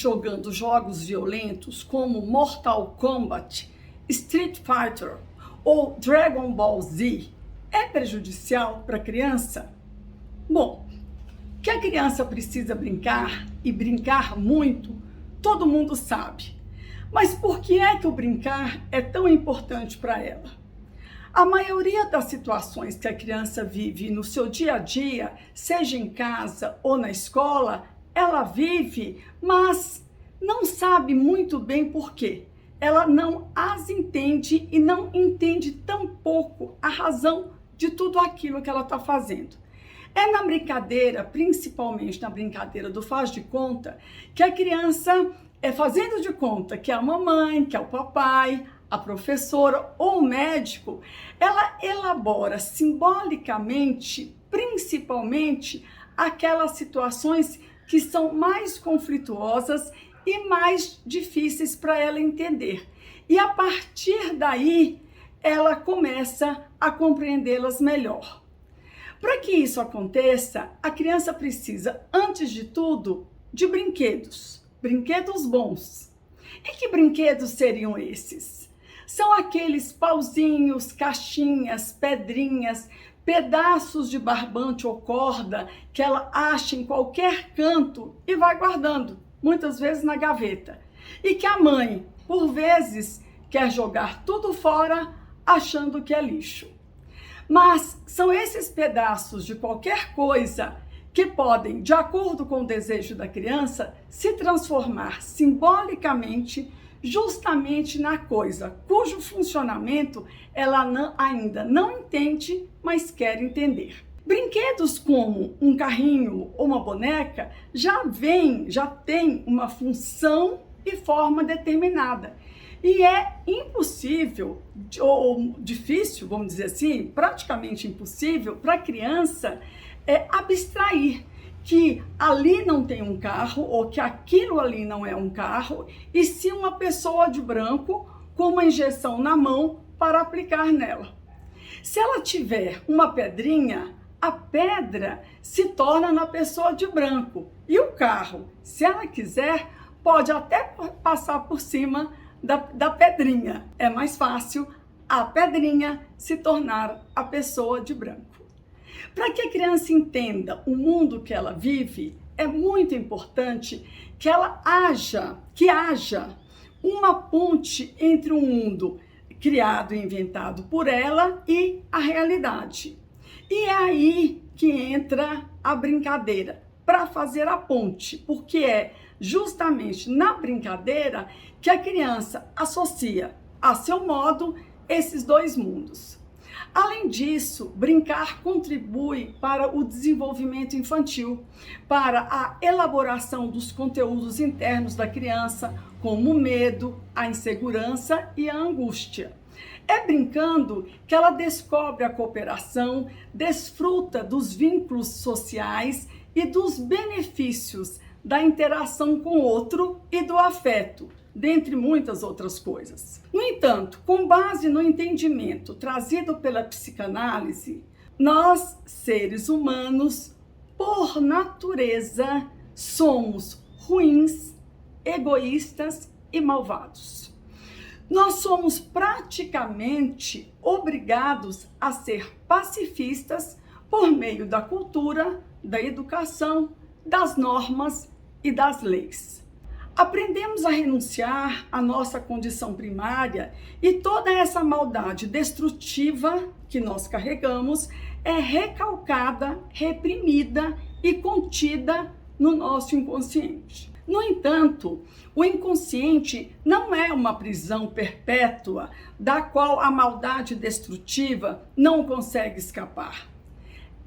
jogando jogos violentos como Mortal Kombat, Street Fighter ou Dragon Ball Z é prejudicial para a criança? Bom, que a criança precisa brincar e brincar muito, todo mundo sabe. Mas por que é que o brincar é tão importante para ela? A maioria das situações que a criança vive no seu dia a dia, seja em casa ou na escola, ela vive, mas não sabe muito bem por quê. Ela não as entende e não entende tampouco a razão de tudo aquilo que ela está fazendo. É na brincadeira, principalmente na brincadeira do faz de conta, que a criança fazendo de conta que é a mamãe, que é o papai, a professora ou o médico, ela elabora simbolicamente, principalmente, aquelas situações que são mais conflituosas e mais difíceis para ela entender. E a partir daí, ela começa a compreendê-las melhor. Para que isso aconteça, a criança precisa, antes de tudo, de brinquedos bons. E que brinquedos seriam esses? São aqueles pauzinhos, caixinhas, pedrinhas, pedaços de barbante ou corda que ela acha em qualquer canto e vai guardando, muitas vezes na gaveta. E que a mãe, por vezes, quer jogar tudo fora achando que é lixo. Mas são esses pedaços de qualquer coisa que podem, de acordo com o desejo da criança, se transformar simbolicamente justamente na coisa cujo funcionamento ela ainda não entende, mas quer entender. Brinquedos como um carrinho ou uma boneca já tem uma função e forma determinada. E é impossível, ou difícil, vamos dizer assim, praticamente impossível para a criança abstrair que ali não tem um carro ou que aquilo ali não é um carro e sim uma pessoa de branco com uma injeção na mão para aplicar nela. Se ela tiver uma pedrinha, a pedra se torna na pessoa de branco e o carro, se ela quiser, pode até passar por cima da pedrinha. É mais fácil a pedrinha se tornar a pessoa de branco. Para que a criança entenda o mundo que ela vive, é muito importante que haja uma ponte entre o mundo criado e inventado por ela e a realidade. E é aí que entra a brincadeira, para fazer a ponte, porque é justamente na brincadeira que a criança associa a seu modo esses dois mundos. Além disso, brincar contribui para o desenvolvimento infantil, para a elaboração dos conteúdos internos da criança, como o medo, a insegurança e a angústia. É brincando que ela descobre a cooperação, desfruta dos vínculos sociais e dos benefícios da interação com o outro e do afeto, dentre muitas outras coisas. No entanto, com base no entendimento trazido pela psicanálise, nós, seres humanos, por natureza, somos ruins, egoístas e malvados. Nós somos praticamente obrigados a ser pacifistas por meio da cultura, da educação, das normas e das leis. Aprendemos a renunciar à nossa condição primária e toda essa maldade destrutiva que nós carregamos é recalcada, reprimida e contida no nosso inconsciente. No entanto, o inconsciente não é uma prisão perpétua da qual a maldade destrutiva não consegue escapar.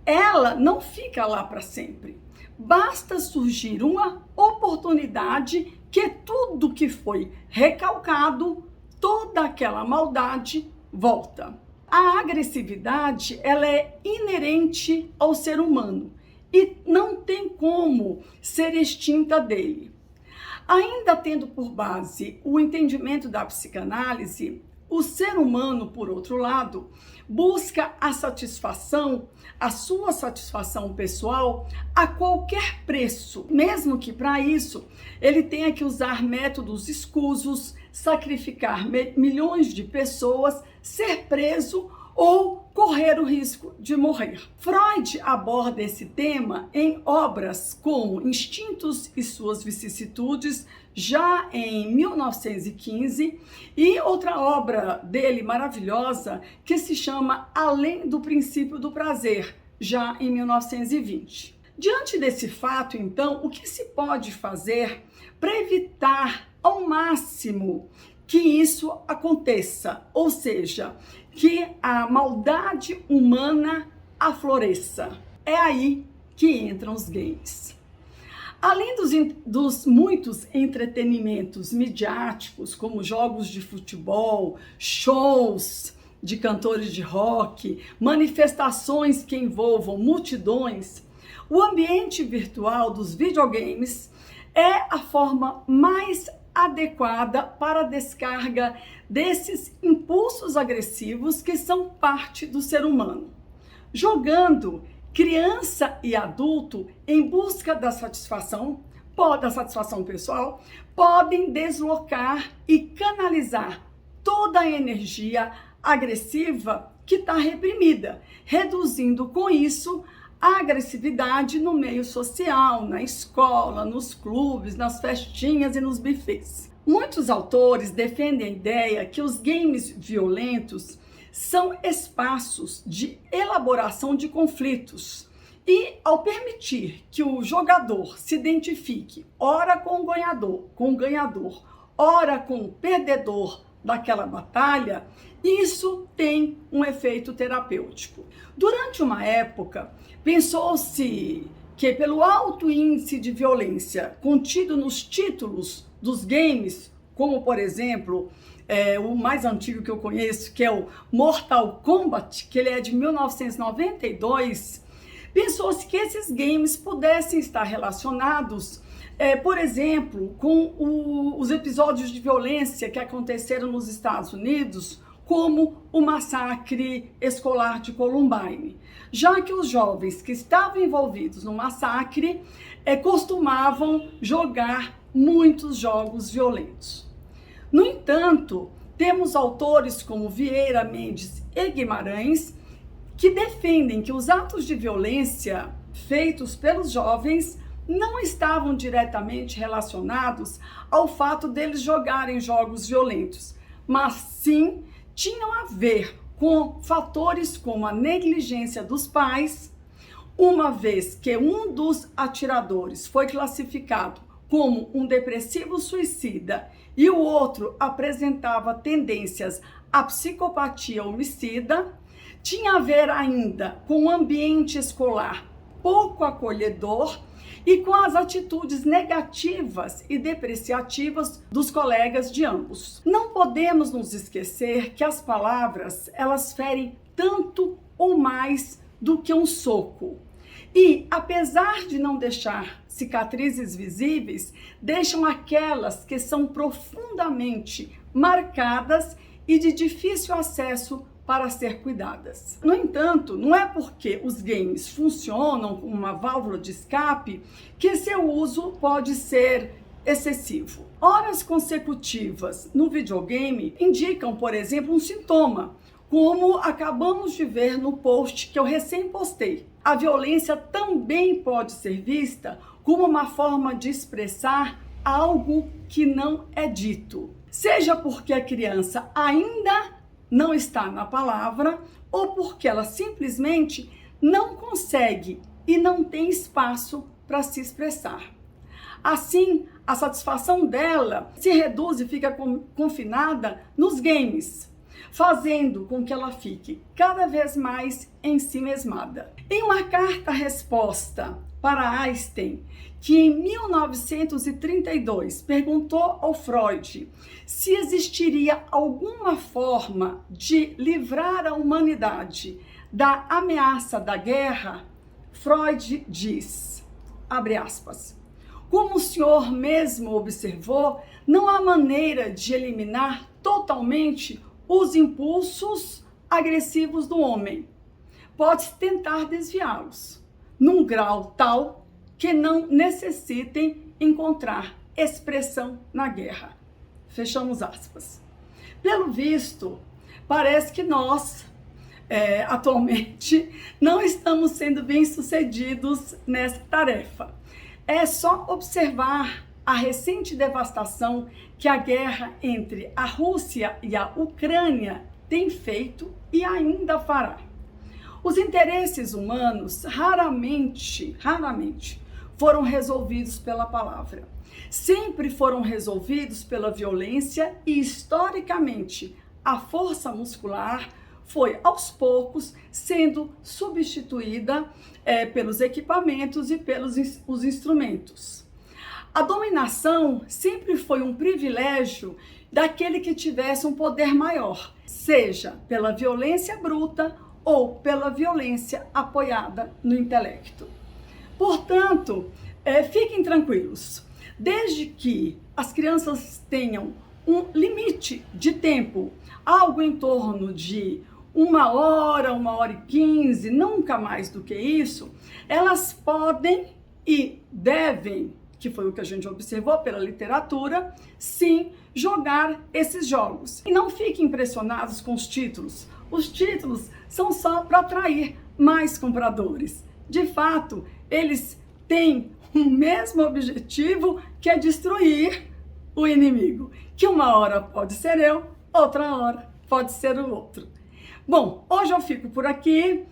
Ela não fica lá para sempre. Basta surgir uma oportunidade que tudo que foi recalcado, toda aquela maldade volta. A agressividade, ela é inerente ao ser humano e não tem como ser extinta dele. Ainda tendo por base o entendimento da psicanálise, o ser humano, por outro lado, busca a satisfação, a sua satisfação pessoal a qualquer preço, mesmo que para isso ele tenha que usar métodos escusos, sacrificar milhões de pessoas, ser preso ou correr o risco de morrer. Freud aborda esse tema em obras como Instintos e Suas Vicissitudes, já em 1915, e outra obra dele maravilhosa que se chama Além do Princípio do Prazer, já em 1920. Diante desse fato, então, o que se pode fazer para evitar ao máximo que isso aconteça, ou seja, que a maldade humana afloresça? É aí que entram os games. Além dos muitos entretenimentos midiáticos, como jogos de futebol, shows de cantores de rock, manifestações que envolvam multidões, o ambiente virtual dos videogames é a forma mais adequada para a descarga desses impulsos agressivos que são parte do ser humano. Jogando, criança e adulto, em busca da satisfação pessoal, podem deslocar e canalizar toda a energia agressiva que está reprimida, reduzindo com isso a agressividade no meio social, na escola, nos clubes, nas festinhas e nos buffets. Muitos autores defendem a ideia que os games violentos são espaços de elaboração de conflitos e, ao permitir que o jogador se identifique ora com o ganhador, ora com o perdedor daquela batalha, isso tem um efeito terapêutico. Durante uma época, pensou-se que pelo alto índice de violência contido nos títulos dos games, como por exemplo, o mais antigo que eu conheço, que é o Mortal Kombat, que ele é de 1992, pensou-se que esses games pudessem estar relacionados, por exemplo, com os episódios de violência que aconteceram nos Estados Unidos, como o massacre escolar de Columbine, já que os jovens que estavam envolvidos no massacre costumavam jogar muitos jogos violentos. No entanto, temos autores como Vieira, Mendes e Guimarães que defendem que os atos de violência feitos pelos jovens não estavam diretamente relacionados ao fato deles jogarem jogos violentos, mas sim tinham a ver com fatores como a negligência dos pais, uma vez que um dos atiradores foi classificado como um depressivo suicida e o outro apresentava tendências à psicopatia homicida, tinha a ver ainda com o ambiente escolar pouco acolhedor e com as atitudes negativas e depreciativas dos colegas de ambos. Não podemos nos esquecer que as palavras, elas ferem tanto ou mais do que um soco. E, apesar de não deixar cicatrizes visíveis, deixam aquelas que são profundamente marcadas e de difícil acesso para ser cuidadas. No entanto, não é porque os games funcionam como uma válvula de escape que seu uso pode ser excessivo. Horas consecutivas no videogame indicam, por exemplo, um sintoma, como acabamos de ver no post que eu recém postei. A violência também pode ser vista como uma forma de expressar algo que não é dito, seja porque a criança ainda não está na palavra ou porque ela simplesmente não consegue e não tem espaço para se expressar. Assim, a satisfação dela se reduz e fica confinada nos games, fazendo com que ela fique cada vez mais ensimesmada. Em uma carta-resposta para Einstein, que em 1932 perguntou ao Freud se existiria alguma forma de livrar a humanidade da ameaça da guerra, Freud diz, abre aspas, como o senhor mesmo observou, não há maneira de eliminar totalmente os impulsos agressivos do homem. Pode tentar desviá-los, num grau tal que não necessitem encontrar expressão na guerra. Fechamos aspas. Pelo visto, parece que nós, atualmente, não estamos sendo bem-sucedidos nessa tarefa. É só observar a recente devastação que a guerra entre a Rússia e a Ucrânia tem feito e ainda fará. Os interesses humanos raramente foram resolvidos pela palavra. Sempre foram resolvidos pela violência e, historicamente, a força muscular foi, aos poucos, sendo substituída pelos equipamentos e pelos os instrumentos. A dominação sempre foi um privilégio daquele que tivesse um poder maior, seja pela violência bruta ou pela violência apoiada no intelecto. Portanto, fiquem tranquilos, desde que as crianças tenham um limite de tempo, algo em torno de 1 hora e 15, nunca mais do que isso, elas podem e devem, que foi o que a gente observou pela literatura, sim, jogar esses jogos. E não fiquem impressionados com os títulos. Os títulos são só para atrair mais compradores. De fato, eles têm o mesmo objetivo, que é destruir o inimigo. Que uma hora pode ser eu, outra hora pode ser o outro. Bom, hoje eu fico por aqui.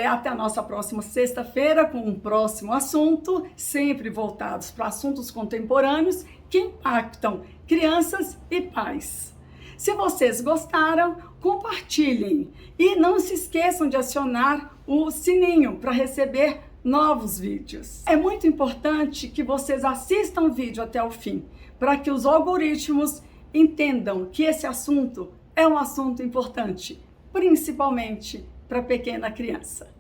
Até a nossa próxima sexta-feira com um próximo assunto, sempre voltados para assuntos contemporâneos que impactam crianças e pais. Se vocês gostaram, compartilhem e não se esqueçam de acionar o sininho para receber novos vídeos. É muito importante que vocês assistam o vídeo até o fim, para que os algoritmos entendam que esse assunto é um assunto importante, principalmente para pequena criança.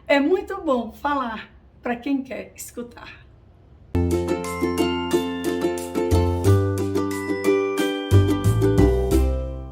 É muito bom falar para quem quer escutar.